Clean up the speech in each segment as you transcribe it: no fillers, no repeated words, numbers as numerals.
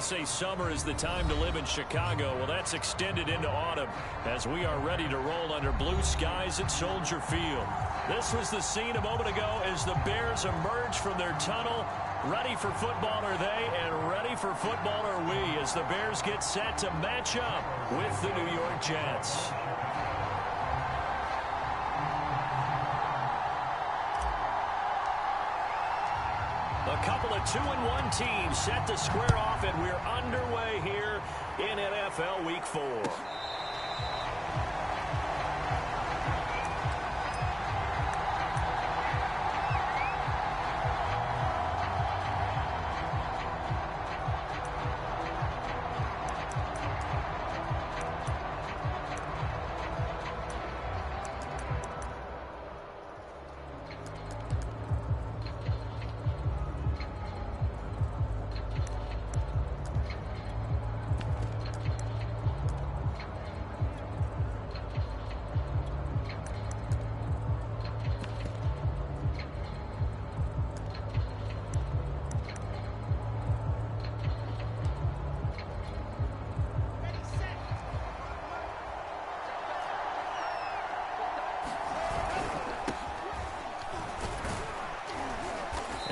say summer is the time to live in Chicago. Well, that's extended into autumn as we are ready to roll under blue skies at Soldier Field. This was the scene a moment ago as the Bears emerge from their tunnel. Ready for football are they, and ready for football are we as the Bears get set to match up with the New York Jets. A couple of 2-1 teams set to square off, and we're underway here in NFL Week 4.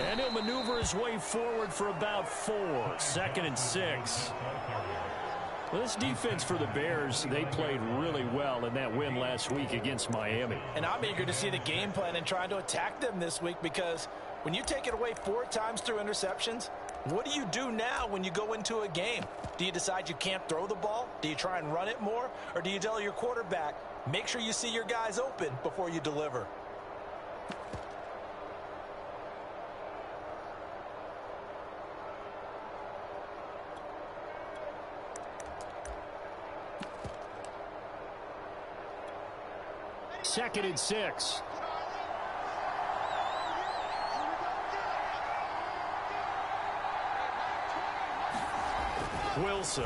And he'll maneuver his way forward for about 4. 2nd and 6. Well, this defense for the Bears, they played really well in that win last week against Miami. And I'm eager to see the game plan and trying to attack them this week, because when you take it away 4 times through interceptions, what do you do now when you go into a game? Do you decide you can't throw the ball? Do you try and run it more? Or do you tell your quarterback, make sure you see your guys open before you deliver? Second and 6. Wilson.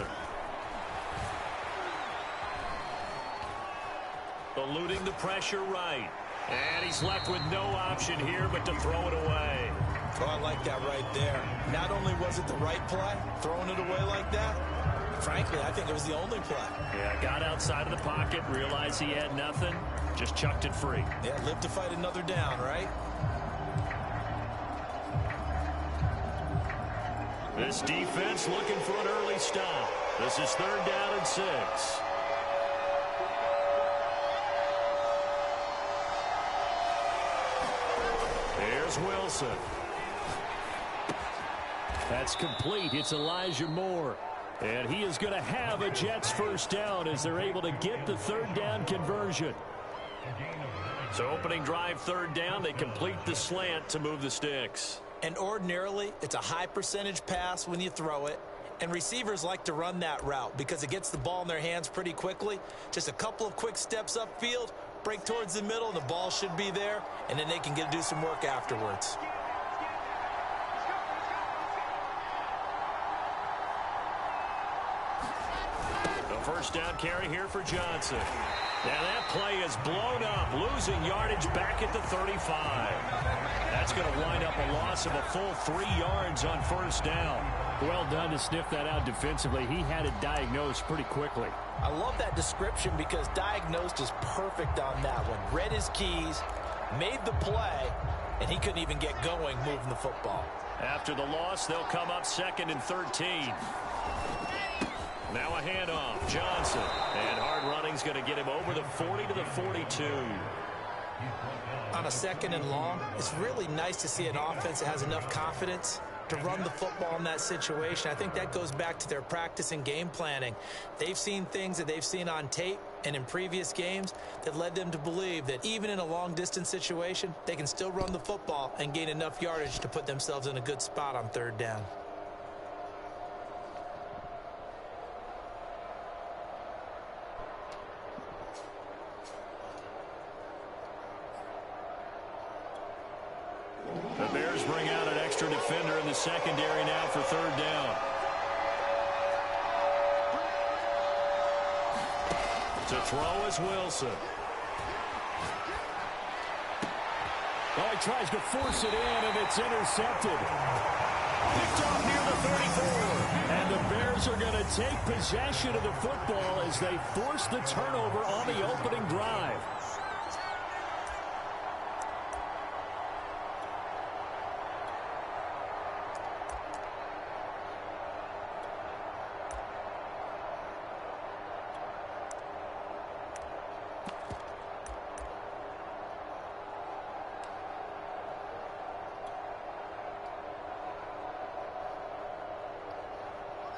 Eluding the pressure right. And he's left with no option here but to throw it away. Oh, I like that right there. Not only was it the right play, throwing it away like that, frankly, I think it was the only play. Yeah, got outside of the pocket, realized he had nothing, just chucked it free. Yeah, live to fight another down, right? This defense looking for an early stop. This is 3rd down and 6. Here's Wilson. That's complete. It's Elijah Moore. And he is going to have a Jets first down as they're able to get the 3rd down conversion. So opening drive 3rd down, they complete the slant to move the sticks. And ordinarily, it's a high percentage pass when you throw it. And receivers like to run that route because it gets the ball in their hands pretty quickly. Just a couple of quick steps upfield, break towards the middle, the ball should be there, and then they can do some work afterwards. The first down carry here for Johnson. Now that play is blown up, losing yardage back at the 35. That's going to wind up a loss of a full 3 yards on first down. Well done to sniff that out defensively. He had it diagnosed pretty quickly. I love that description because diagnosed is perfect on that one. Read his keys, made the play, and he couldn't even get going moving the football. After the loss, they'll come up 2nd and 13. Now a handoff, Johnson. And hard running's going to get him over the 40 to the 42. On a 2nd and long, it's really nice to see an offense that has enough confidence to run the football in that situation. I think that goes back to their practice and game planning. They've seen things that they've seen on tape and in previous games that led them to believe that even in a long-distance situation, they can still run the football and gain enough yardage to put themselves in a good spot on 3rd down. The Bears bring out an extra defender in the secondary now for 3rd down. To throw is Wilson. Oh, he tries to force it in, and it's intercepted. Picked off near the 34. And the Bears are going to take possession of the football as they force the turnover on the opening drive.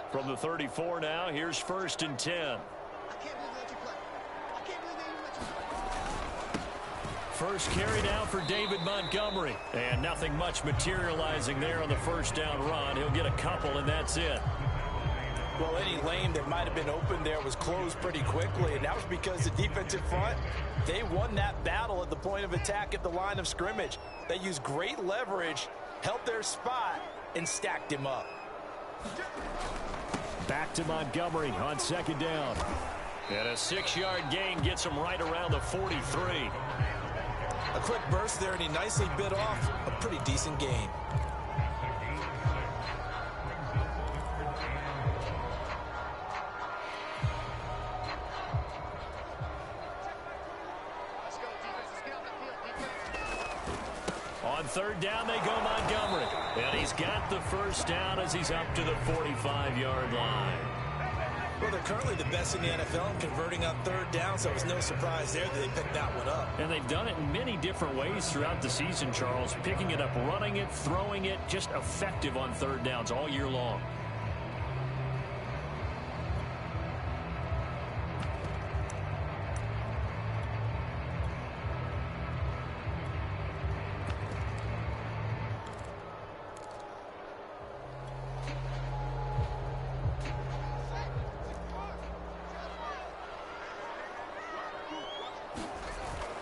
From the 34 now, here's 1st and 10. First carry now for David Montgomery. And nothing much materializing there on the first down run. He'll get a couple, and that's it. Well, any lane that might have been open there was closed pretty quickly, and that was because the defensive front, they won that battle at the point of attack at the line of scrimmage. They used great leverage, held their spot, and stacked him up. Back to Montgomery on 2nd down. And a 6-yard gain gets him right around the 43. A quick burst there, and he nicely bit off a pretty decent gain. On 3rd down, they go Montgomery. And he's got the first down as he's up to the 45-yard line. Well, they're currently the best in the NFL in converting on 3rd down, so it was no surprise there that they picked that one up. And they've done it in many different ways throughout the season, Charles. Picking it up, running it, throwing it, just effective on 3rd downs all year long.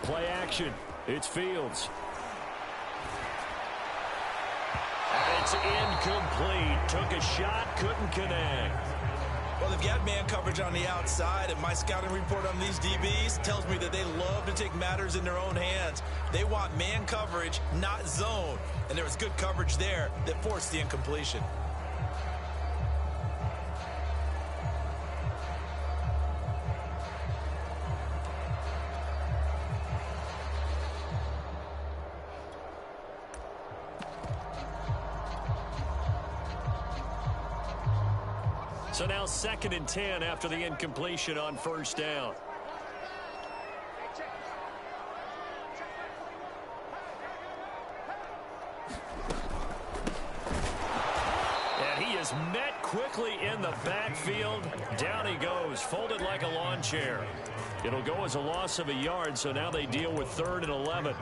Play action. It's Fields. And it's incomplete. Took a shot, couldn't connect. Well, they've got man coverage on the outside, and my scouting report on these DBs tells me that they love to take matters in their own hands. They want man coverage, not zone. And there was good coverage there that forced the incompletion. So now 2nd and 10 after the incompletion on 1st down. And he is met quickly in the backfield. Down he goes, folded like a lawn chair. It'll go as a loss of a yard, so now they deal with 3rd and 11.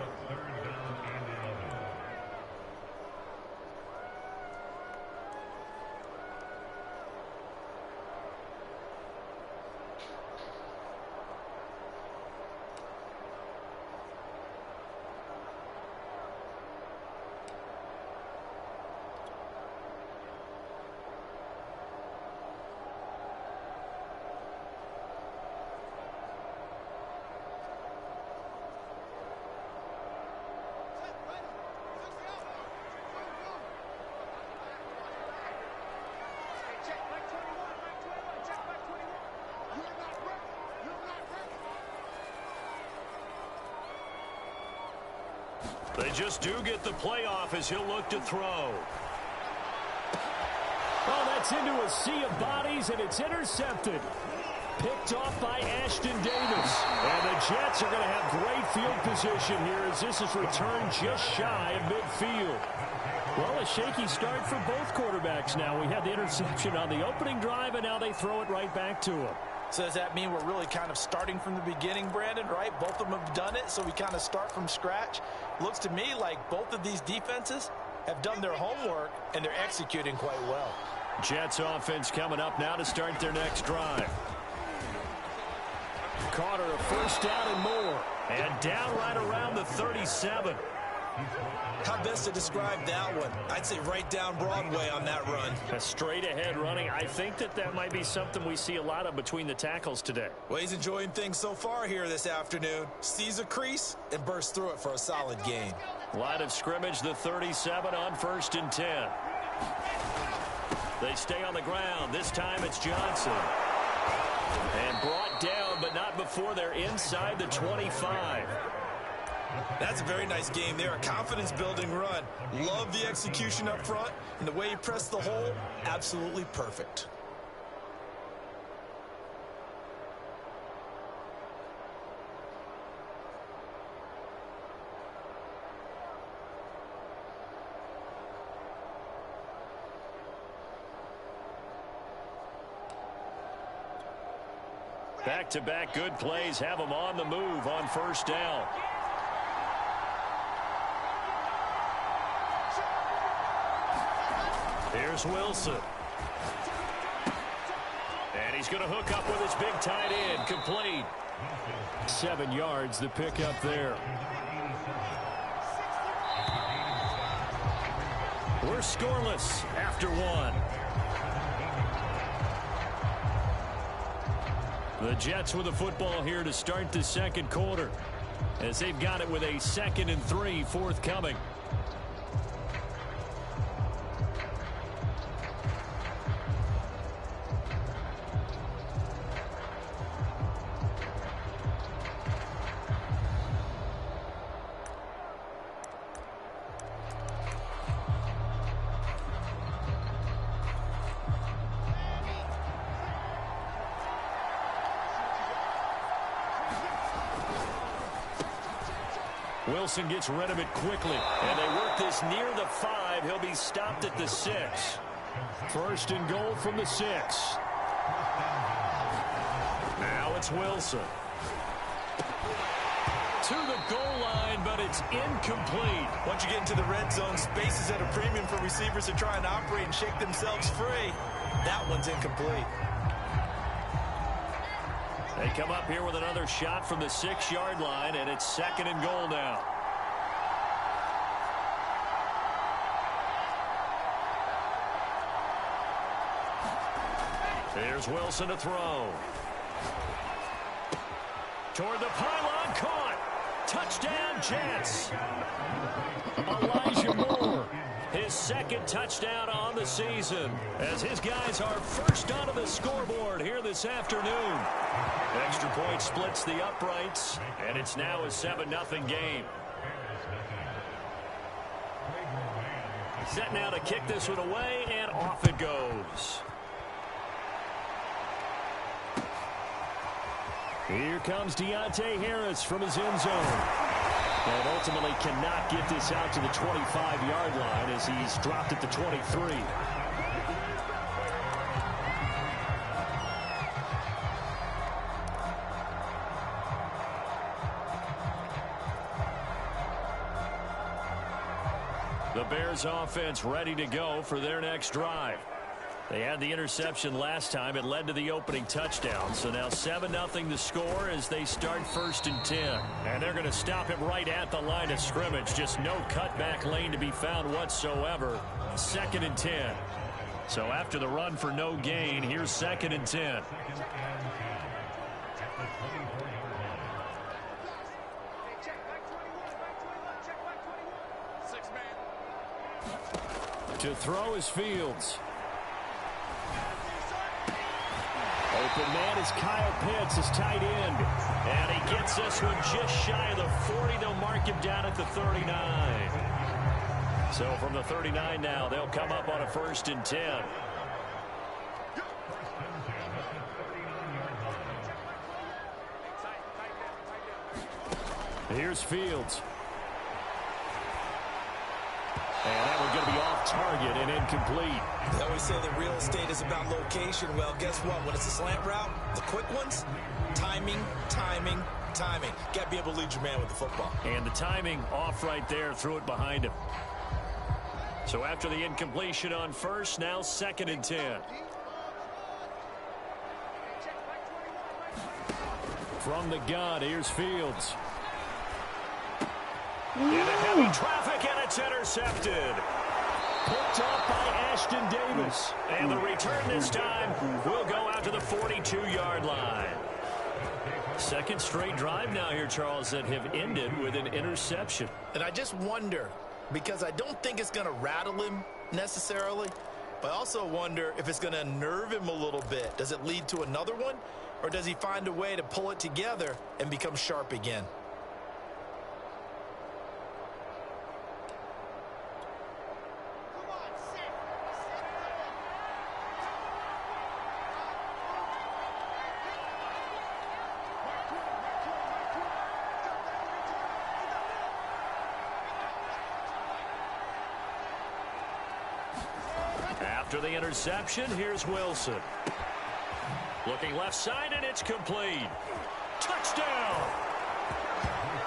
They just do get the playoff as he'll look to throw. Oh, that's into a sea of bodies, and it's intercepted. Picked off by Ashton Davis. And the Jets are going to have great field position here as this is returned just shy of midfield. Well, a shaky start for both quarterbacks now. We had the interception on the opening drive, and now they throw it right back to him. So does that mean we're really kind of starting from the beginning, Brandon, right? Both of them have done it, so we kind of start from scratch. Looks to me like both of these defenses have done their homework, and they're executing quite well. Jets offense coming up now to start their next drive. Carter, a first down and more. And down right around the 37. How best to describe that one? I'd say right down Broadway on that run. A straight ahead running. I think that might be something we see a lot of between the tackles today. Well, he's enjoying things so far here this afternoon. Sees a crease and bursts through it for a solid gain. Line of scrimmage, the 37 on 1st and 10. They stay on the ground. This time it's Johnson. And brought down, but not before they're inside the 25. That's a very nice game there. A confidence-building run. Love the execution up front. And the way he pressed the hole, absolutely perfect. Back-to-back good plays have them on the move on first down. Here's Wilson. And he's going to hook up with his big tight end. Complete. 7 yards, the pickup there. We're scoreless after one. The Jets with the football here to start the second quarter, as they've got it with a 2nd and 3 forthcoming. Wilson gets rid of it quickly, and they work this near the 5. He'll be stopped at the 6. 1st and goal from the 6. Now it's Wilson. To the goal line, but it's incomplete. Once you get into the red zone, space is at a premium for receivers to try and operate and shake themselves free. That one's incomplete. They come up here with another shot from the 6-yard line, and it's 2nd and goal now. Here's Wilson to throw. Toward the pylon, caught. Touchdown, Jets. Elijah Moore, his 2nd touchdown on the season, as his guys are first onto the scoreboard here this afternoon. Extra point splits the uprights, and it's now a 7-0 game. Set now to kick this one away, and off it goes. Here comes Deontay Harris from his end zone. And ultimately cannot get this out to the 25-yard line as he's dropped at the 23. The Bears offense ready to go for their next drive. They had the interception last time. It led to the opening touchdown. So now 7-0 the score as they start 1st and 10. And they're going to stop him right at the line of scrimmage. Just no cutback lane to be found whatsoever. 2nd and 10. So after the run for no gain, here's 2nd and 10. To throw is Fields. Open man is Kyle Pitts, his tight end. And he gets this one just shy of the 40. They'll mark him down at the 39. So from the 39 now, they'll come up on a 1st and 10. Here's Fields. And that one's going to be off target and incomplete. They always say that real estate is about location. Well, guess what? When it's a slant route, the quick ones, timing, timing, timing. Got to be able to lead your man with the football. And the timing off right there, threw it behind him. So after the incompletion on 1st, now 2nd and 10. From the gun, here's Fields. Into heavy traffic, and it's intercepted. Picked off by Ashton Davis. And the return this time will go out to the 42-yard line. 2nd straight drive now here, Charles, that have ended with an interception. And I just wonder, because I don't think it's going to rattle him necessarily, But I also wonder if it's going to unnerve him a little bit. Does it lead to another one? Or does he find a way to pull it together and become sharp again? After the interception, here's Wilson. Looking left side, and it's complete. Touchdown!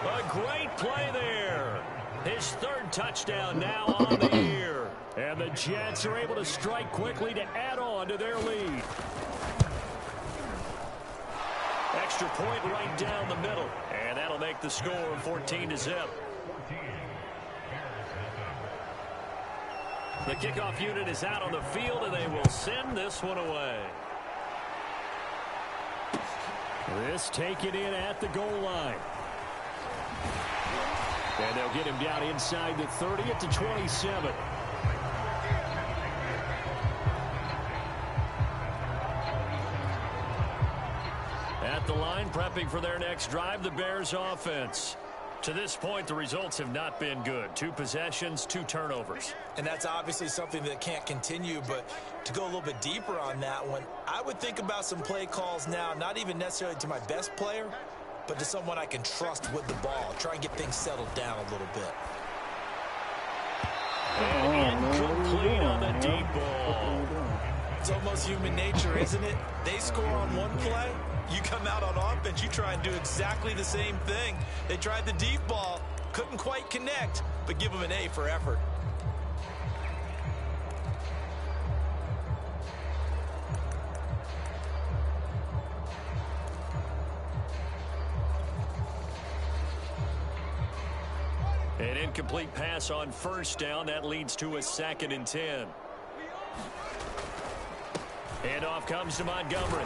A great play there. His third touchdown now on the year. And the Jets are able to strike quickly to add on to their lead. Extra point right down the middle. And that'll make the score 14-0. The kickoff unit is out on the field, and they will send this one away. This taken in at the goal line. And they'll get him down inside the 30 at the 27. At the line, prepping for their next drive, the Bears offense. To this point, the results have not been good. 2 possessions, 2 turnovers. And that's obviously something that can't continue, but to go a little bit deeper on that one, I would think about some play calls now, not even necessarily to my best player, but to someone I can trust with the ball. Try and get things settled down a little bit. And incomplete on the deep ball. It's almost human nature, isn't it? They score on one play. You come out on offense, you try and do exactly the same thing. They tried the deep ball, couldn't quite connect, but give them an A for effort. An incomplete pass on first down. That leads to a 2nd and 10. And off comes to Montgomery.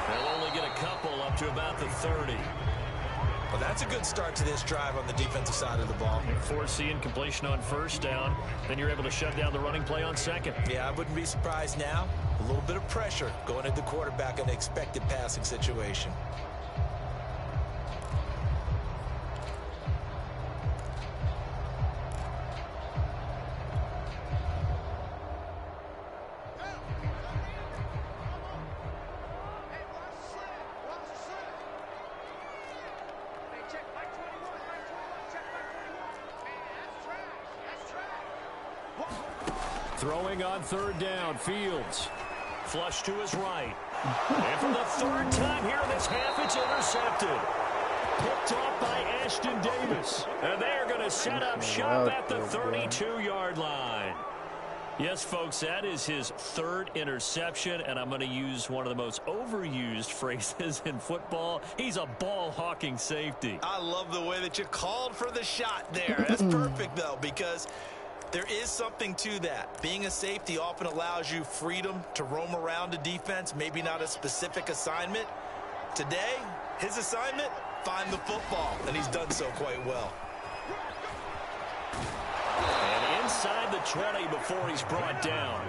They'll only get a couple up to about the 30. Well, that's a good start to this drive on the defensive side of the ball. Force the incompletion on first down. Then you're able to shut down the running play on second. Yeah, I wouldn't be surprised now. A little bit of pressure going at the quarterback in an expected passing situation. Throwing on third down, Fields. Flush to his right. And for the 3rd time here in this half, it's intercepted. Picked off by Ashton Davis. And they are going to set up shop at the 32-yard line. Yes, folks, that is his 3rd interception, and I'm going to use one of the most overused phrases in football. He's a ball-hawking safety. I love the way that you called for the shot there. That's perfect, though, because there is something to that. Being a safety often allows you freedom to roam around a defense, maybe not a specific assignment. Today, his assignment, find the football, and he's done so quite well. And inside the 20 before he's brought down.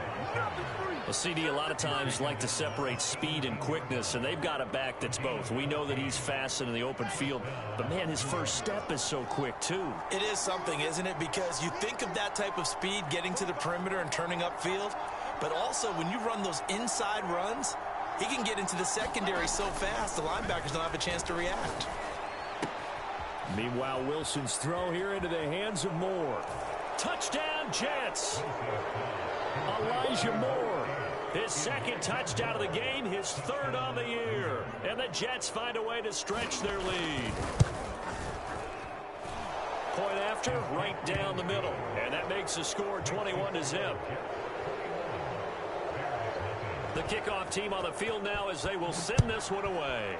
Well, CD, a lot of times like to separate speed and quickness, and they've got a back that's both. We know that he's fast in the open field, but, man, his first step is so quick, too. It is something, isn't it? Because you think of that type of speed getting to the perimeter and turning upfield, but also when you run those inside runs, he can get into the secondary so fast the linebackers don't have a chance to react. Meanwhile, Wilson's throw here into the hands of Moore. Touchdown, Jets! Elijah Moore, his 2nd touchdown of the game, his 3rd on the year. And the Jets find a way to stretch their lead. Point after, right down the middle. And that makes the score 21-0. The kickoff team on the field now as they will send this one away.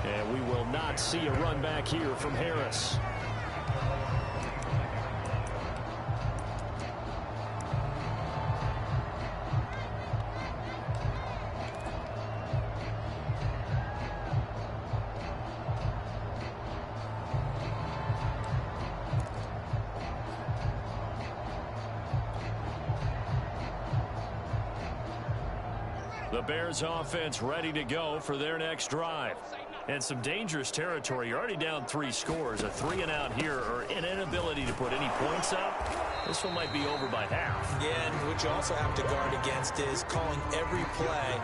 And we will not see a run back here from Harris. The Bears offense ready to go for their next drive. And some dangerous territory. You're already down 3 scores. A 3-and-out here or an inability to put any points up. This one might be over by half. Yeah, and what you also have to guard against is calling every play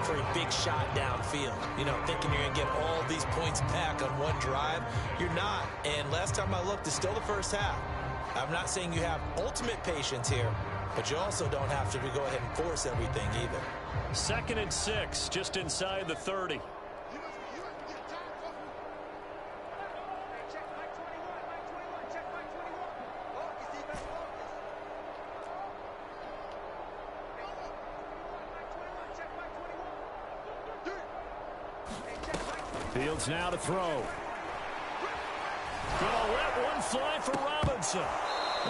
for a big shot downfield. You know, thinking you're going to get all these points back on one drive. You're not. And last time I looked, it's still the first half. I'm not saying you have ultimate patience here, but you also don't have to go ahead and force everything either. 2nd and 6, just inside the 30. Fields now to throw. Gonna let one fly for Robinson.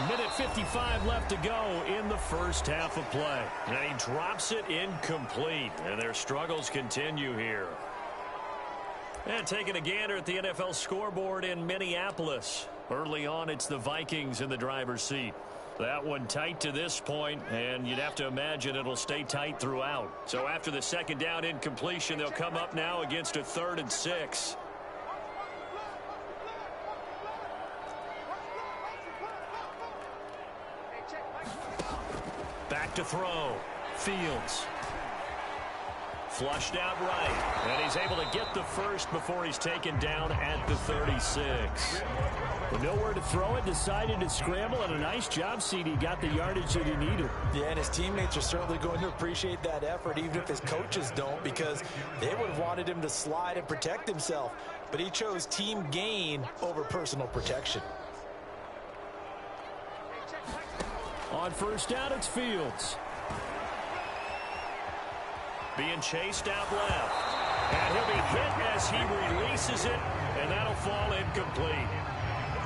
1:55 left to go in the first half of play. And he drops it incomplete. And their struggles continue here. And taking a gander at the NFL scoreboard in Minneapolis. Early on, it's the Vikings in the driver's seat. That one tight to this point, and you'd have to imagine it'll stay tight throughout. So after the 2nd down incompletion, they'll come up now against a 3rd and 6. Back to throw. Fields. Flushed out right. And he's able to get the first before he's taken down at the 36. With nowhere to throw it, decided to scramble, and a nice job, CD. Got the yardage that he needed. Yeah, and his teammates are certainly going to appreciate that effort, even if his coaches don't, because they would have wanted him to slide and protect himself. But he chose team gain over personal protection. On 1st down, it's Fields. Being chased out left. And he'll be hit as he releases it, and that'll fall incomplete.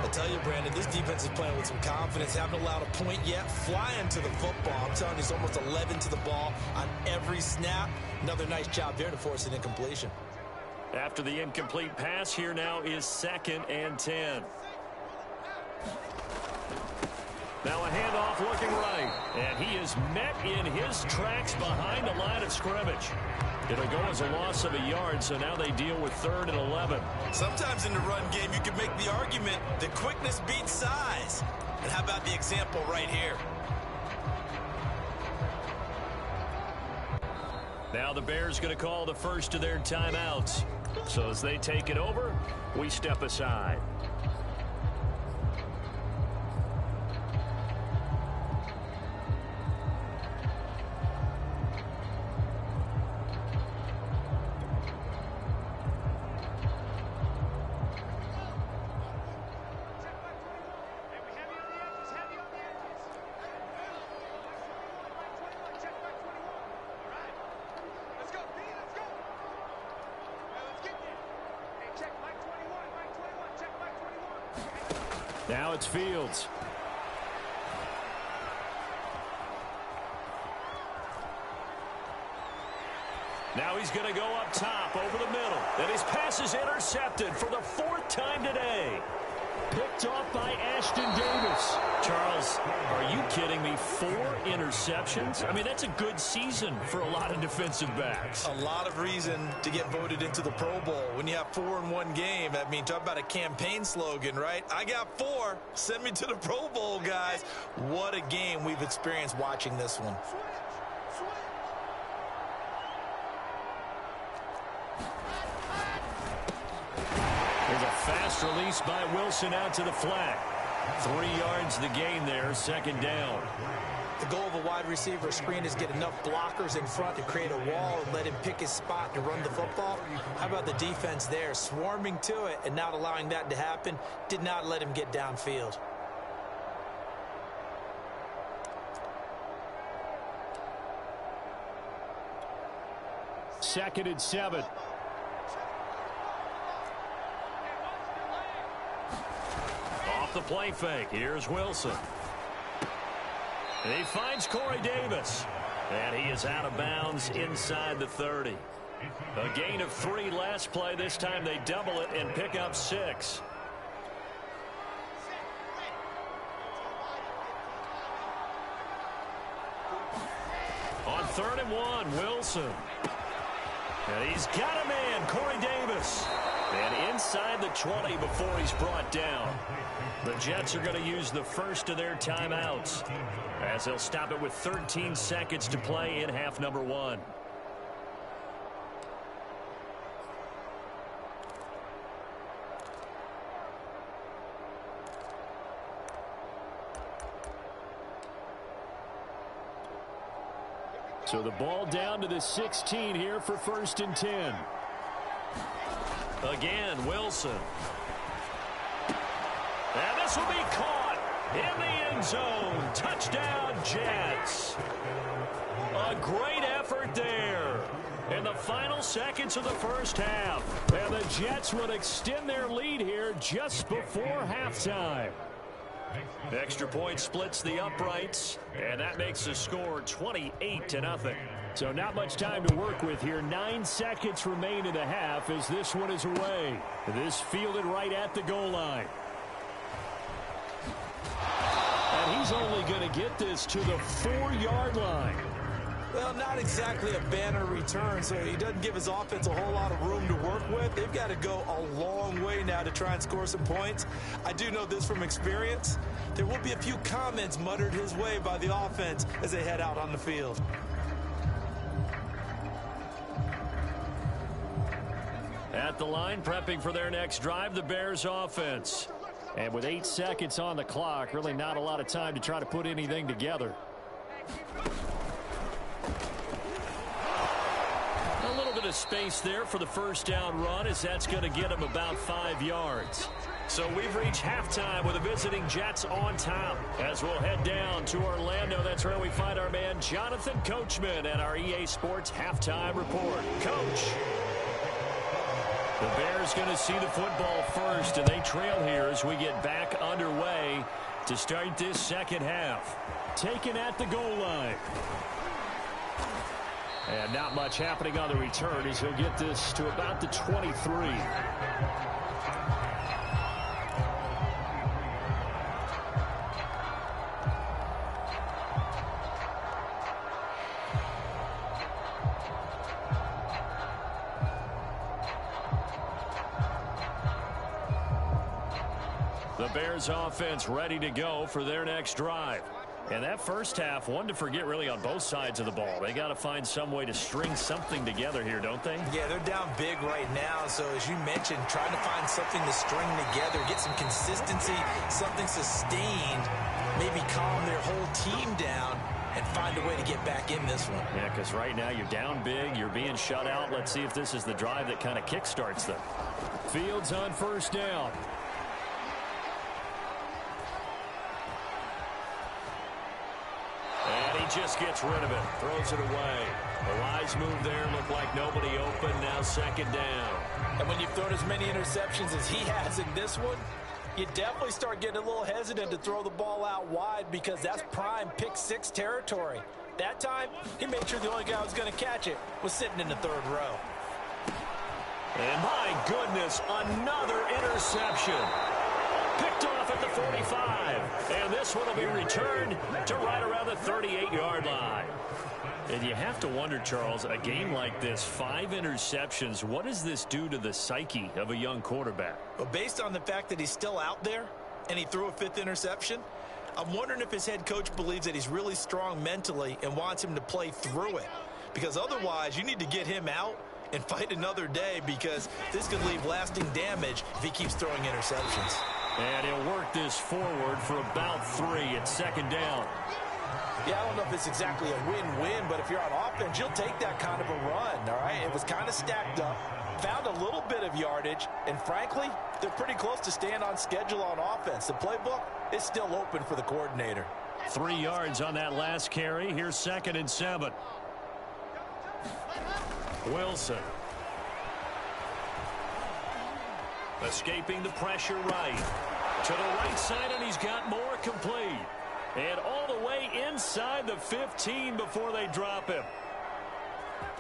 I tell you, Brandon, this defense is playing with some confidence. Haven't allowed a point yet. Flying to the football. I'm telling you, it's almost 11 to the ball on every snap. Another nice job there to force an incompletion. After the incomplete pass, here now is 2nd and 10. Now a handoff looking right. And he is met in his tracks behind the line of scrimmage. It'll go as a loss of a yard, so now they deal with 3rd and 11. Sometimes in the run game, you can make the argument that quickness beats size. And how about the example right here? Now the Bears going to call the first of their timeouts. So as they take it over, we step aside. Now it's Fields. Now he's going to go up top over the middle. And his pass is intercepted for the 4th time today. Picked off by Ashton Davis. Charles, are you kidding me? 4 interceptions? I mean, that's a good season for a lot of defensive backs. A lot of reason to get voted into the Pro Bowl. When you have 4 in one game, I mean, talk about a campaign slogan, right? I got 4. Send me to the Pro Bowl, guys. What a game we've experienced watching this one. There's a fast release by Wilson out to the flat. 3 yards the gain there, 2nd down. The goal of a wide receiver screen is get enough blockers in front to create a wall and let him pick his spot to run the football. How about the defense there, swarming to it and not allowing that to happen? Did not let him get downfield. Second and 7. Off the play fake. Here's Wilson. And he finds Corey Davis. And he is out of bounds inside the 30. A gain of 3 last play. This time they double it and pick up 6. On 3rd and 1, Wilson. And he's got a man, Corey Davis. And inside the 20 before he's brought down. The Jets are going to use the first of their timeouts as they'll stop it with 13 seconds to play in half number 1. So the ball down to the 16 here for 1st and 10. Again, Wilson. And this will be caught in the end zone. Touchdown, Jets. A great effort there in the final seconds of the first half. And the Jets would extend their lead here just before halftime. Extra point splits the uprights, and that makes the score 28-0. So not much time to work with here. 9 seconds remain in the half as this one is away. This fielded right at the goal line. And he's only going to get this to the 4-yard line. Well, not exactly a banner return, so he doesn't give his offense a whole lot of room to work with. They've got to go a long way now to try and score some points. I do know this from experience. There will be a few comments muttered his way by the offense as they head out on the field. At the line, prepping for their next drive, the Bears offense. And with 8 seconds on the clock, really not a lot of time to try to put anything together. A little bit of space there for the first down run, as that's going to get him about 5 yards. So we've reached halftime with the visiting Jets on top. As we'll head down to Orlando, that's where we find our man Jonathan Coachman at our EA Sports Halftime Report. Coach. The Bears going to see the football first, and they trail here as we get back underway to start this second half. Taken at the goal line. And not much happening on the return as he'll get this to about the 23. The Bears offense ready to go for their next drive. And that first half, one to forget really on both sides of the ball. They got to find some way to string something together here, don't they? Yeah, they're down big right now. So as you mentioned, trying to find something to string together, get some consistency, something sustained, maybe calm their whole team down and find a way to get back in this one. Yeah, because right now you're down big, you're being shut out. Let's see if this is the drive that kind of kickstarts them. Fields on first down. Just gets rid of it, throws it away. A wise move there, looked like nobody open, now second down. And when you've thrown as many interceptions as he has in this one, you definitely start getting a little hesitant to throw the ball out wide because that's prime pick six territory. That time, he made sure the only guy who was going to catch it was sitting in the third row. And my goodness, another interception. Picked off at the 45. And this one will be returned to right around the 38-yard line. And you have to wonder, Charles, a game like this, 5 interceptions, what does this do to the psyche of a young quarterback? Well, based on the fact that he's still out there and he threw a 5th interception, I'm wondering if his head coach believes that he's really strong mentally and wants him to play through it. Because otherwise, you need to get him out and fight another day because this could leave lasting damage if he keeps throwing interceptions. And he'll work this forward for about 3 at second down. Yeah, I don't know if it's exactly a win-win, but if you're on offense, you'll take that kind of a run, all right? It was kind of stacked up, found a little bit of yardage, and frankly, they're pretty close to staying on schedule on offense. The playbook is still open for the coordinator. 3 yards on that last carry. Here's 2nd and 7. Wilson. Escaping the pressure right. To the right side, and he's got more complete. And all the way inside the 15 before they drop him.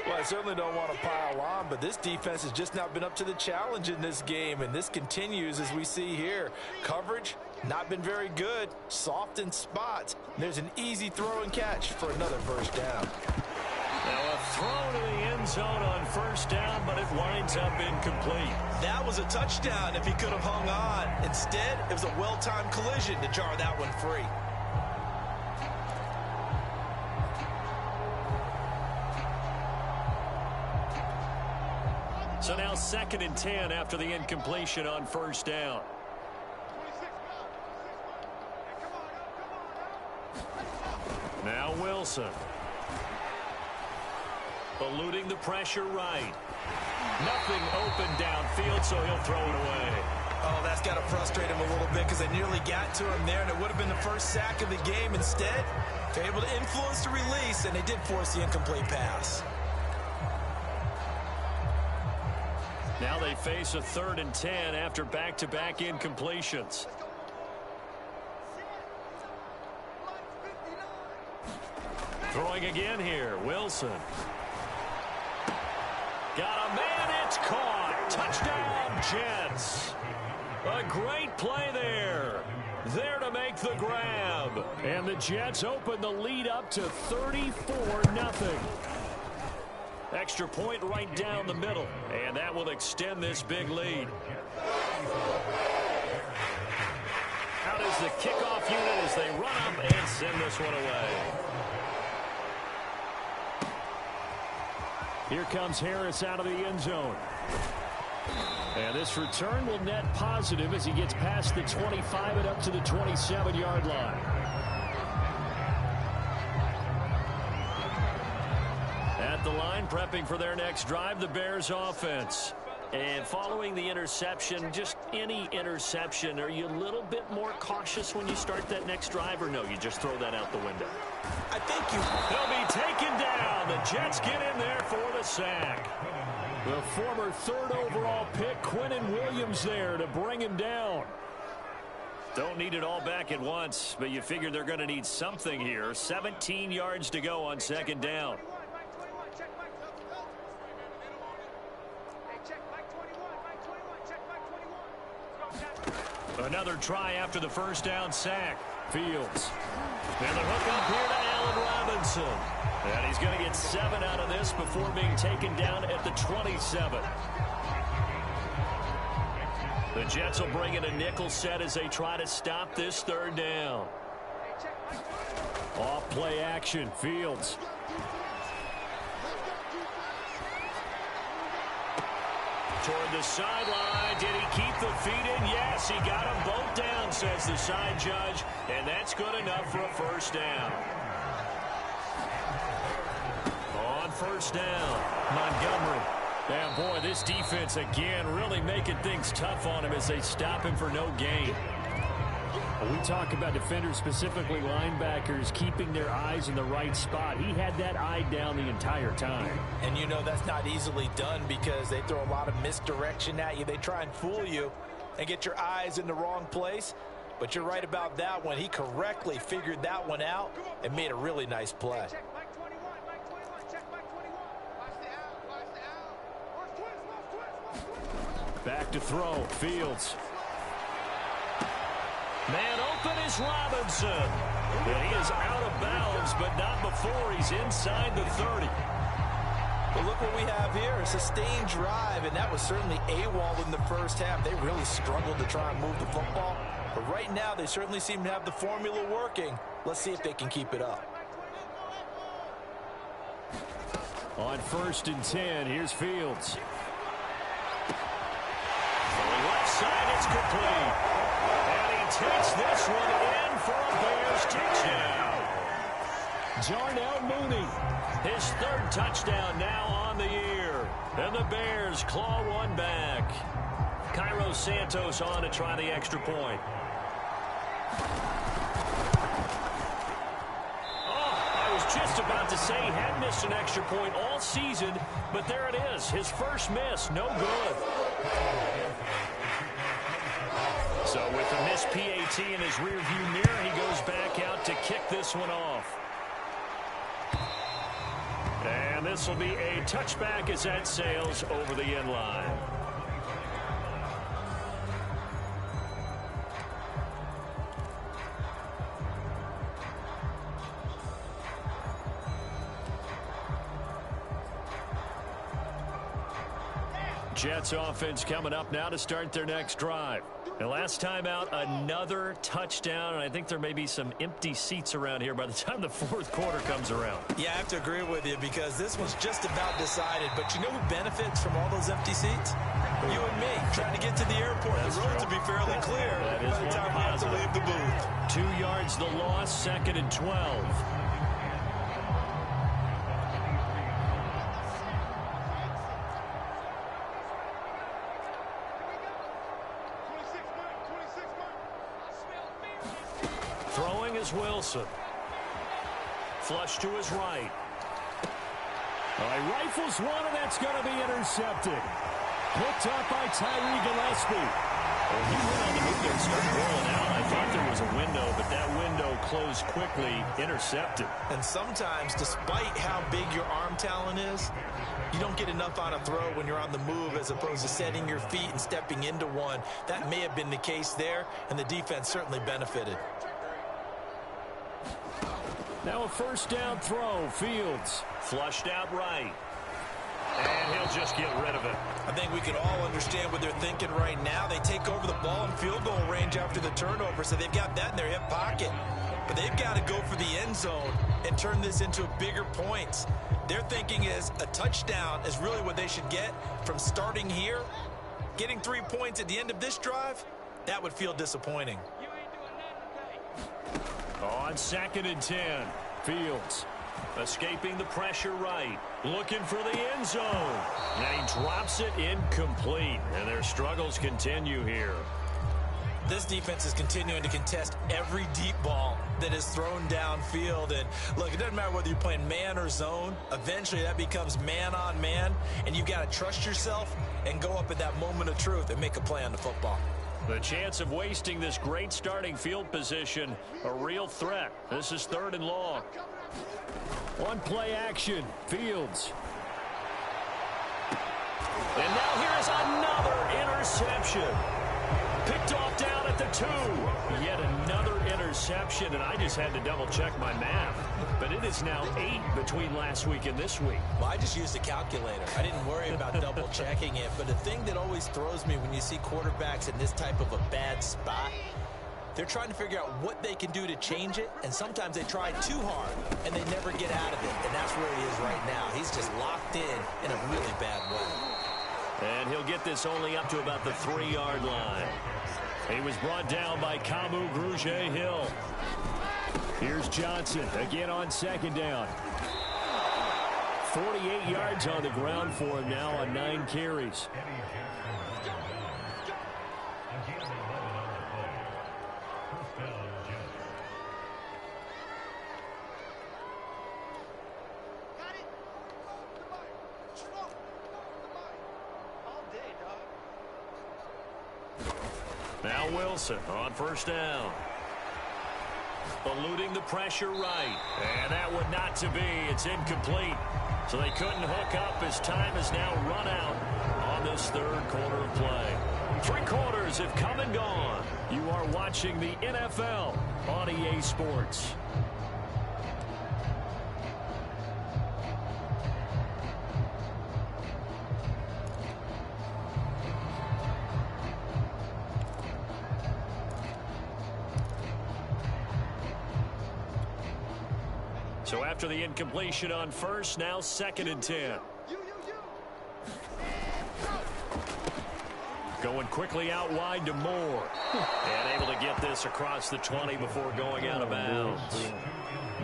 Well, I certainly don't want to pile on, but this defense has just not been up to the challenge in this game, and this continues as we see here. Coverage, not been very good, soft in spots. There's an easy throw and catch for another first down. Now a throw to the end zone on first down, but it winds up incomplete. That was a touchdown if he could have hung on. Instead, it was a well-timed collision to jar that one free. So now 2nd and 10 after the incompletion on first down. Now Wilson. Eluding the pressure right. Nothing open downfield, so he'll throw it away. Oh, that's got to frustrate him a little bit because they nearly got to him there, and it would have been the first sack of the game. Instead, they're able to influence the release, and they did force the incomplete pass. Now they face a 3rd and 10 after back-to-back incompletions. Throwing again here, Wilson. Got a man, it's caught. Touchdown, Jets. A great play there. There to make the grab. And the Jets open the lead up to 34-0. Extra point right down the middle, and that will extend this big lead. Out is the kickoff unit as they run up and send this one away. Here comes Harris out of the end zone. And this return will net positive as he gets past the 25 and up to the 27-yard line. At the line, prepping for their next drive, the Bears offense. And following the interception, just any interception, are you a little bit more cautious when you start that next drive, or no, you just throw that out the window? I think They'll be taken down. The Jets get in there for the sack. The former 3rd overall pick, Quinnen Williams, there to bring him down. Don't need it all back at once, but you figure they're going to need something here. 17 yards to go on 2nd down. Another try after the first down sack. Fields. And the hook up here to Allen Robinson. And he's going to get 7 out of this before being taken down at the 27. The Jets will bring in a nickel set as they try to stop this 3rd down. Off play action. Fields. Toward the sideline. Did he keep the feet in? Yes, he got them both down, says the side judge. And that's good enough for a first down. On first down, Montgomery. And boy, this defense again really making things tough on him as they stop him for no gain. We talk about defenders, specifically linebackers, keeping their eyes in the right spot. He had that eye down the entire time. And you know that's not easily done because they throw a lot of misdirection at you. They try and fool you and get your eyes in the wrong place. But you're right about that one. He correctly figured that one out and made a really nice play. Back to throw. Fields. Man open is Robinson. And he is out of bounds, but not before he's inside the 30. But look what we have here, a sustained drive, and that was certainly AWOL in the first half. They really struggled to try and move the football. But right now, they certainly seem to have the formula working. Let's see if they can keep it up. On 1st and 10, here's Fields. Going left side, it's complete. And he takes this one in for a Bears touchdown. Darnell Mooney. His 3rd touchdown now on the year. And the Bears claw one back. Cairo Santos on to try the extra point. I was just about to say he had missed an extra point all season, but there it is. His first miss, no good. So with the missed PAT in his rearview mirror, he goes back out to kick this one off. And this will be a touchback as that sails over the end line. Jets offense coming up now to start their next drive. And last time out, another touchdown, and I think there may be some empty seats around here by the time the fourth quarter comes around. Yeah, I have to agree with you because this one's just about decided. But you know who benefits from all those empty seats? You and me, trying to get to the airport. That's the road true. to be fairly clear That is by the time we have to leave the booth. 2 yards the loss, 2nd and 12. Throwing is Wilson. Flush to his right. Rifles one, and that's going to be intercepted. Picked up by Tyree Gillespie. Well, he went on the move there and started rolling out. I thought there was a window, but that window closed quickly, intercepted. And sometimes, despite how big your arm talent is, you don't get enough on a throw when you're on the move as opposed to setting your feet and stepping into one. That may have been the case there, and the defense certainly benefited. Now a first down throw. Fields. Flushed out right. And he'll just get rid of it. I think we can all understand what they're thinking right now. They take over the ball in field goal range after the turnover, so they've got that in their hip pocket. But they've got to go for the end zone and turn this into bigger points. Their thinking is a touchdown is really what they should get from starting here. Getting 3 points at the end of this drive, that would feel disappointing. On 2nd and 10, Fields escaping the pressure right, looking for the end zone, and he drops it incomplete, and their struggles continue here. This defense is continuing to contest every deep ball that is thrown downfield. And look, it doesn't matter whether you're playing man or zone. Eventually that becomes man on man, and you've got to trust yourself and go up at that moment of truth and make a play on the football. The chance of wasting this great starting field position, a real threat. This is 3rd and long. On play action, Fields. And now here is another interception. Picked off down at the 2. Yet another interception, and I just had to double-check my math. But it is now 8 between last week and this week. Well, I just used a calculator. I didn't worry about double-checking it. But the thing that always throws me when you see quarterbacks in this type of a bad spot, they're trying to figure out what they can do to change it, and sometimes they try too hard, and they never get out of it. And that's where he is right now. He's just locked in a really bad way. And he'll get this only up to about the 3-yard line. He was brought down by Kamu Grugier-Hill. Here's Johnson again on 2nd down. 48 yards on the ground for him now on 9 carries. Now Wilson on 1st down. Eluding the pressure right. And that would not to be. It's incomplete. So they couldn't hook up as time has now run out on this 3rd quarter of play. 3 quarters have come and gone. You are watching the NFL on EA Sports. So after the incompletion on 1st, now 2nd and 10. Going quickly out wide to Moore. And able to get this across the 20 before going out of bounds.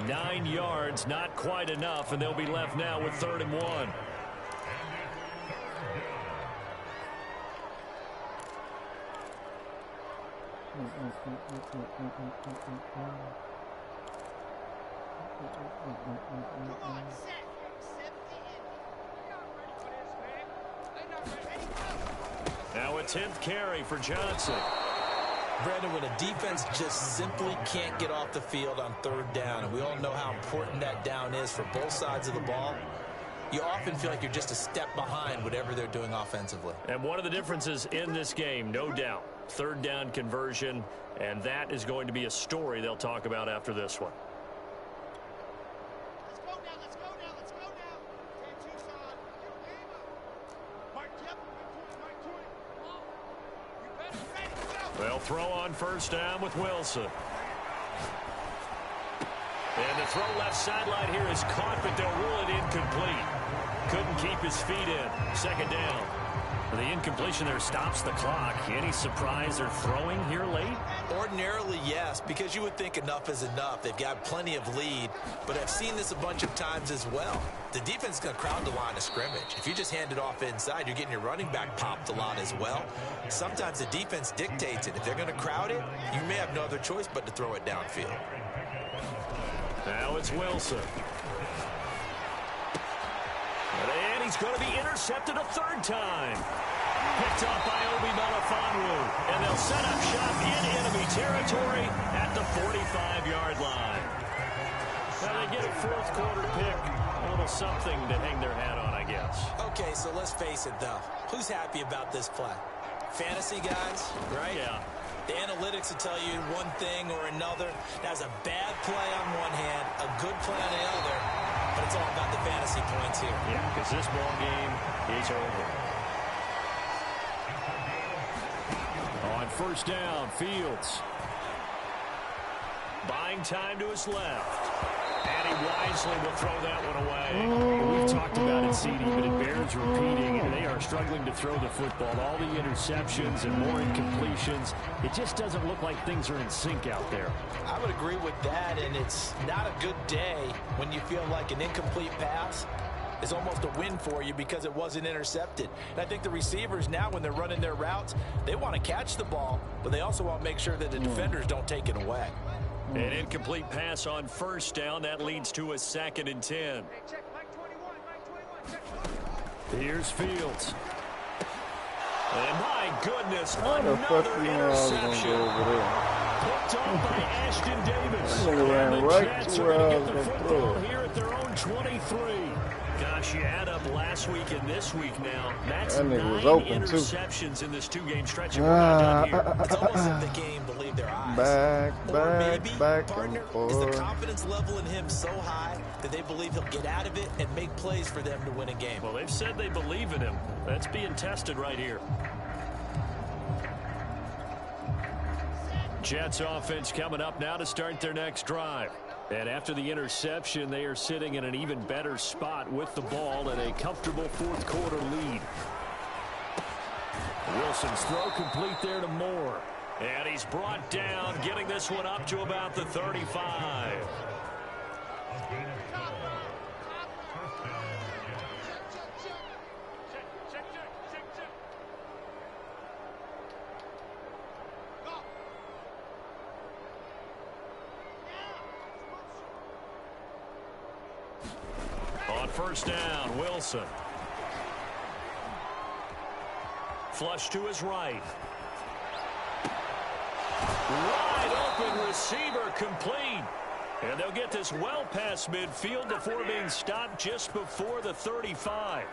9 yards, not quite enough, and they'll be left now with 3rd and 1. Now a 10th carry for Johnson. Brandon, when a defense just simply can't get off the field on 3rd down, and we all know how important that down is for both sides of the ball, you often feel like you're just a step behind whatever they're doing offensively. And one of the differences in this game, no doubt, 3rd down conversion, and that is going to be a story they'll talk about after this one. They'll throw on first down with Wilson. And the throw left sideline here is caught, but they'll rule it incomplete. Couldn't keep his feet in. Second down. The incompletion there stops the clock. Any surprise they're throwing here late? Ordinarily, yes, because you would think enough is enough. They've got plenty of lead, but I've seen this a bunch of times as well. The defense is going to crowd the line of scrimmage. If you just hand it off inside, you're getting your running back popped a lot as well. Sometimes the defense dictates it. If they're going to crowd it, you may have no other choice but to throw it downfield. Now it's Wilson. And he's going to be intercepted a third time. Picked off by Obi Melifonwu. And they'll set up shop in enemy territory at the 45-yard line. Now they get a fourth quarter pick. A little something to hang their hat on, I guess. Okay, so let's face it, though. Who's happy about this play? Fantasy guys, right? Yeah. The analytics will tell you one thing or another. That's a bad play on one hand, a good play on the other, but it's all about the fantasy points here. Yeah, because this ball game is over. On first down, Fields. Buying time to his left. And he wisely will throw that one away. We've talked about it, CD, but it bears repeating. They are struggling to throw the football. All the interceptions and more incompletions. It just doesn't look like things are in sync out there. I would agree with that, and it's not a good day when you feel like an incomplete pass is almost a win for you because it wasn't intercepted. And I think the receivers now, when they're running their routes, they want to catch the ball, but they also want to make sure that the defenders don't take it away. An incomplete pass on first down. That leads to a 2nd and 10. Here's Fields. And my goodness, another interception. Picked off by Ashton Davis. And the Jets are going to get the football here at their own 23. Gosh, you add up last week and this week now. That's 9 interceptions in this 2-game stretch. And we're not done here. It's almost like the game believed their eyes. Or maybe, partner, is the confidence level in him so high that they believe he'll get out of it and make plays for them to win a game. Well, they've said they believe in him. That's being tested right here. Jets offense coming up now to start their next drive. And after the interception, they are sitting in an even better spot with the ball and a comfortable fourth quarter lead. Wilson's throw complete there to Moore. And he's brought down, getting this one up to about the 35. On first down, Wilson. Flush to his right. Wide open receiver complete. And they'll get this well past midfield before being stopped just before the 35.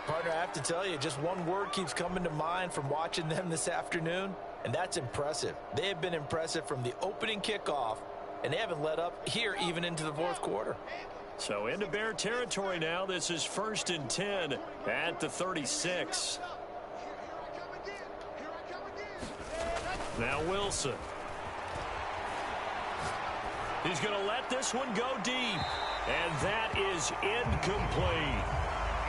Partner, I have to tell you, just one word keeps coming to mind from watching them this afternoon, and that's impressive. They have been impressive from the opening kickoff, and they haven't let up here even into the fourth quarter. So into Bear territory now. This is 1st and 10 at the 36. Now Wilson. He's going to let this one go deep. And that is incomplete.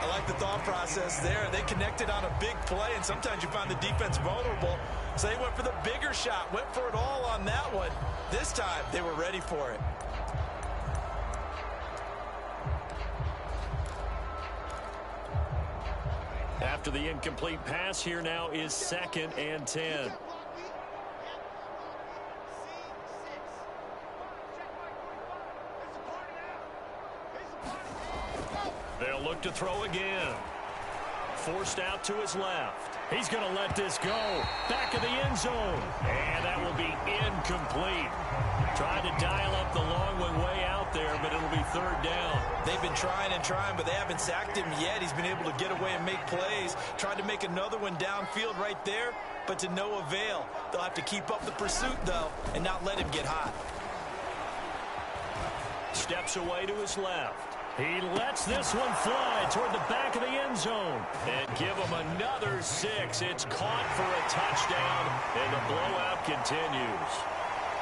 I like the thought process there. They connected on a big play, and sometimes you find the defense vulnerable. So they went for the bigger shot, went for it all on that one. This time, they were ready for it. After the incomplete pass, here now is 2nd and 10. They'll look to throw again. Forced out to his left. He's going to let this go. Back of the end zone. And that will be incomplete. Tried to dial up the long one way out there, but it'll be 3rd down. They've been trying and trying, but they haven't sacked him yet. He's been able to get away and make plays. Tried to make another one downfield right there, but to no avail. They'll have to keep up the pursuit, though, and not let him get hot. Steps away to his left. He lets this one fly toward the back of the end zone. And Give them another 6. It's caught for a touchdown, and the blowout continues.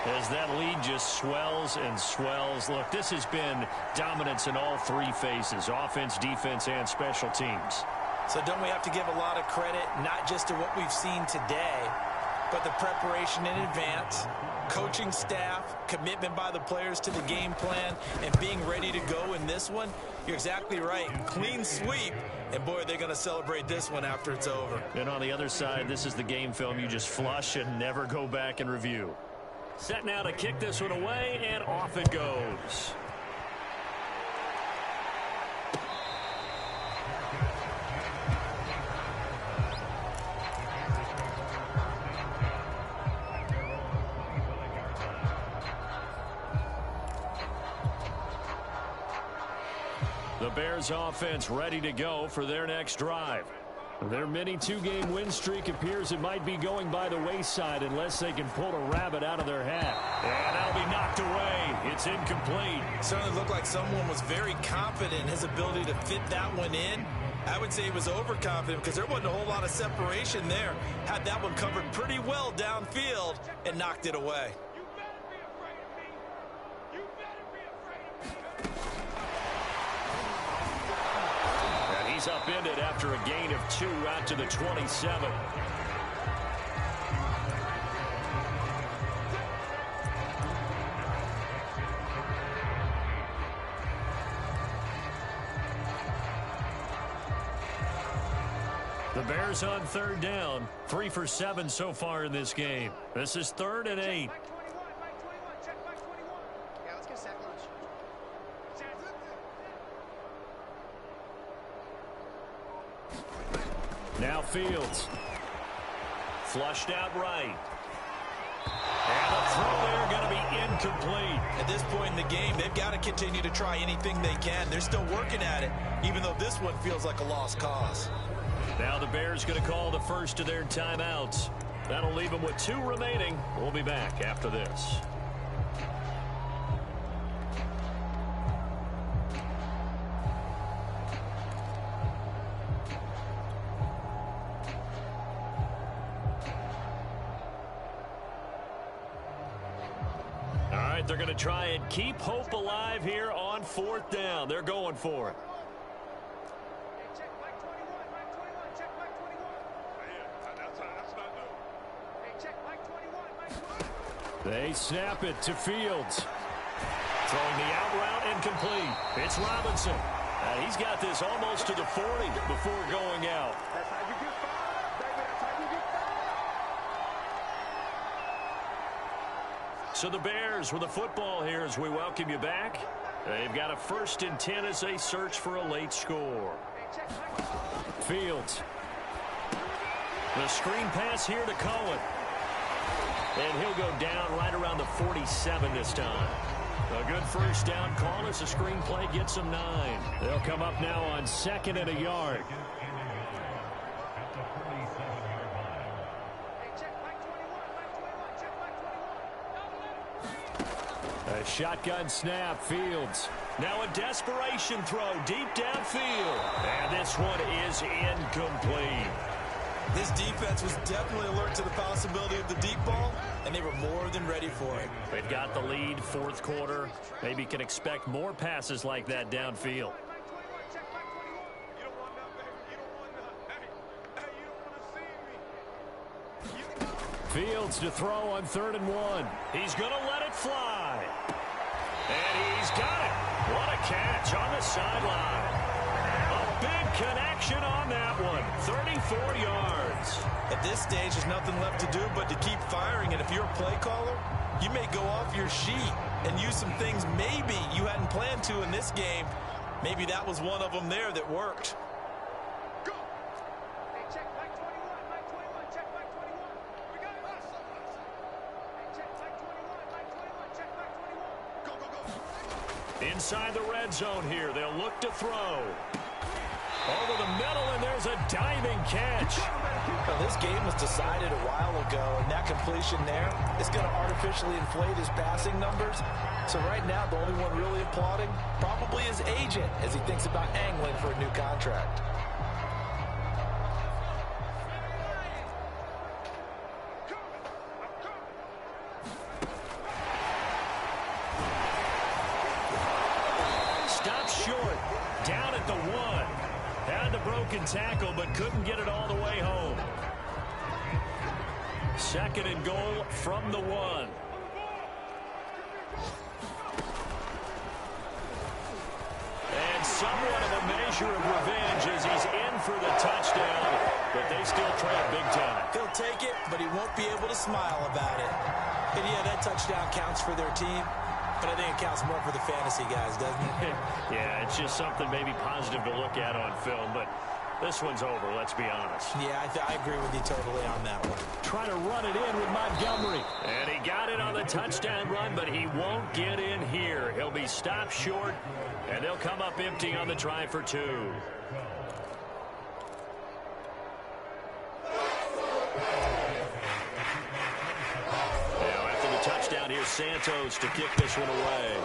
As that lead just swells and swells. Look, this has been dominance in all three phases, offense, defense, and special teams. So don't we have to give a lot of credit, not just to what we've seen today, but the preparation in advance, coaching staff, commitment by the players to the game plan, and being ready to go in this one? You're exactly right. Clean sweep. And, boy, they're going to celebrate this one after it's over. And on the other side, this is the game film you just flush and never go back and review. Set now to kick this one away, and off it goes. The Bears offense ready to go for their next drive. Their mini two-game win streak appears it might be going by the wayside unless they can pull a rabbit out of their hat. And that'll be knocked away. It's incomplete. Certainly looked like someone was very confident in his ability to fit that one in. I would say he was overconfident because there wasn't a whole lot of separation there. Had that one covered pretty well downfield and knocked it away. He's upended after a gain of 2 out to the 27. The Bears on 3rd down, 3 for 7 so far in this game. This is 3rd and 8. Now Fields. Flushed out right. And the throw there going to be incomplete. At this point in the game, they've got to continue to try anything they can. They're still working at it, even though this one feels like a lost cause. Now the Bears going to call the first of their timeouts. That'll leave them with 2 remaining. We'll be back after this. They're going to try and keep hope alive here on 4th down. They're going for it. They snap it to Fields. Throwing the out route incomplete. It's Robinson. He's got this almost to the 40 before going out. So the Bears with the football here as we welcome you back. They've got a 1st and 10 as they search for a late score. Fields. The screen pass here to Cohen. And he'll go down right around the 47 this time. A good 1st down call as the screen play gets them 9. They'll come up now on 2nd and a yard. A shotgun snap, Fields. Now a desperation throw deep downfield. And this one is incomplete. This defense was definitely alert to the possibility of the deep ball, and they were more than ready for it. They've got the lead, 4th quarter. Maybe can expect more passes like that downfield. Fields to throw on 3rd and 1. He's going to let it fly. And he's got it. What a catch on the sideline. A big connection on that one. 34 yards. At this stage, there's nothing left to do but to keep firing. And if you're a play caller, you may go off your sheet and use some things maybe you hadn't planned to in this game. Maybe that was one of them there that worked. Inside the red zone here, they'll look to throw. Over the middle, and there's a diving catch. Well, this game was decided a while ago, and that completion there is going to artificially inflate his passing numbers. So right now, the only one really applauding probably his agent as he thinks about angling for a new contract. broken tackle, but couldn't get it all the way home. 2nd and goal from the 1. And somewhat of a measure of revenge as he's in for the touchdown, but they still trail big time. He'll take it, but he won't be able to smile about it. And yeah, that touchdown counts for their team, but I think it counts more for the fantasy guys, doesn't it? Yeah, it's just something maybe positive to look at on film, but this one's over, let's be honest. Yeah, I agree with you totally on that one. Trying to run it in with Montgomery. And he got it on the touchdown run, but he won't get in here. He'll be stopped short, and they'll come up empty on the try for 2. Now, after the touchdown, here's Santos to kick this one away.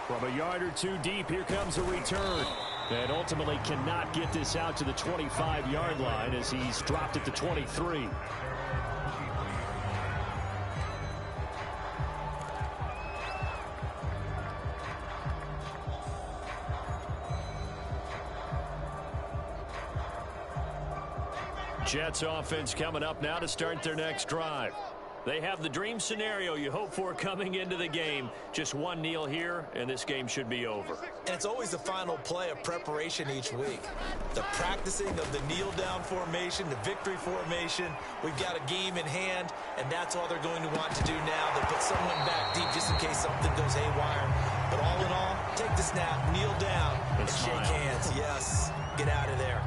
From a yard or 2 deep, here comes a return. And ultimately cannot get this out to the 25-yard line as he's dropped at the 23. Jets offense coming up now to start their next drive. They have the dream scenario you hope for coming into the game. Just one kneel here, and this game should be over. And it's always the final play of preparation each week. The practicing of the kneel-down formation, the victory formation. We've got a game in hand, and that's all they're going to want to do now. They'll put someone back deep just in case something goes haywire. But all in all, take the snap, kneel down, and shake hands. Yes, get out of there.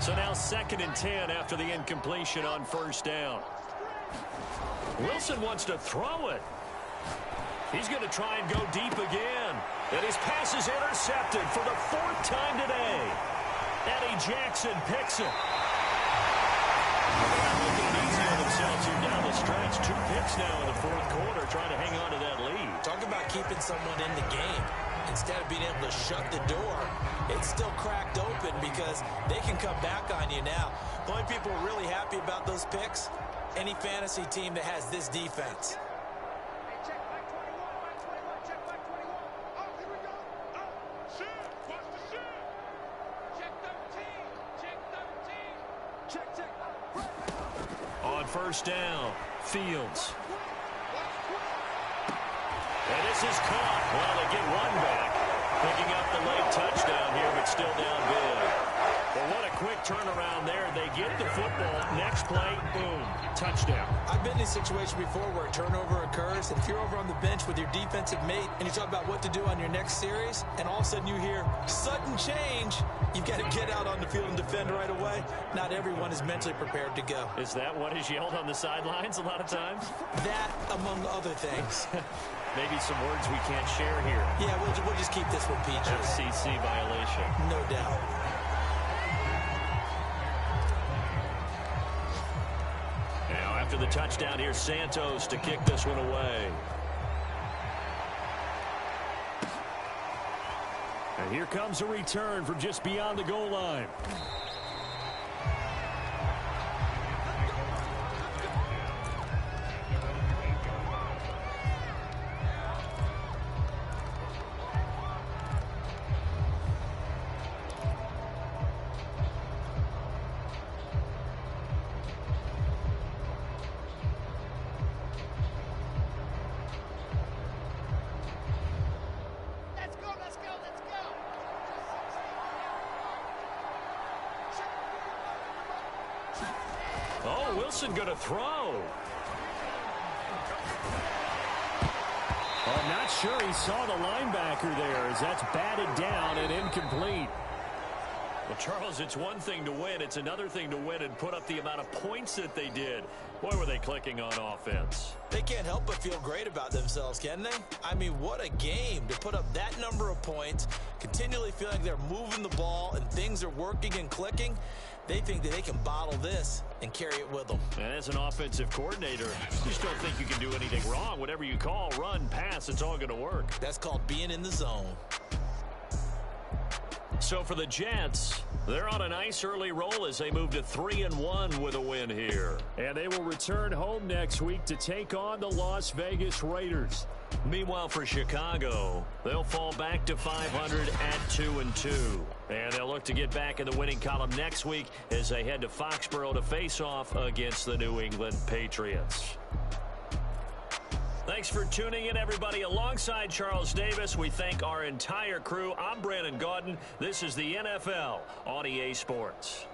So now 2nd and 10 after the incompletion on 1st down. Wilson wants to throw it. He's going to try and go deep again. And his pass is intercepted for the 4th time today. Eddie Jackson picks it. They're making it easy on themselves here down the stretch. 2 picks now in the 4th quarter, trying to hang on to that lead. Talk about keeping someone in the game. Instead of being able to shut the door, it's still cracked open because they can come back on you now. The only people really happy about those picks, any fantasy team that has this defense. On 1st down, Fields. And this is caught. Well, they get one back. Picking up the late touchdown here, but still down big. Well, what a quick turnaround there. They get the football. Next play, boom, touchdown. I've been in a situation before where a turnover occurs, and if you're over on the bench with your defensive mate and you talk about what to do on your next series, and all of a sudden you hear sudden change, you've got to get out on the field and defend right away. Not everyone is mentally prepared to go. Is that what is yelled on the sidelines a lot of times? That, among other things. Maybe some words we can't share here. Yeah, we'll just keep this one PG. FCC violation. No doubt. Now, after the touchdown, here's Santos to kick this one away. And here comes a return from just beyond the goal line. Oh, Wilson going to throw. I'm not sure he saw the linebacker there as that's batted down and incomplete. Well, Charles, it's one thing to win. It's another thing to win and put up the amount of points that they did. Boy, were they clicking on offense. They can't help but feel great about themselves, can they? I mean, what a game to put up that number of points, continually feeling they're moving the ball and things are working and clicking. They think that they can bottle this and carry it with them. And as an offensive coordinator, you just don't think you can do anything wrong. Whatever you call, run, pass, it's all going to work. That's called being in the zone. So for the Jets, they're on a nice early roll as they move to 3-1 with a win here. And they will return home next week to take on the Las Vegas Raiders. Meanwhile, for Chicago, they'll fall back to 500 at 2-2. And they'll look to get back in the winning column next week as they head to Foxborough to face off against the New England Patriots. Thanks for tuning in, everybody. Alongside Charles Davis, we thank our entire crew. I'm Brandon Gaudin. This is the NFL on EA Sports.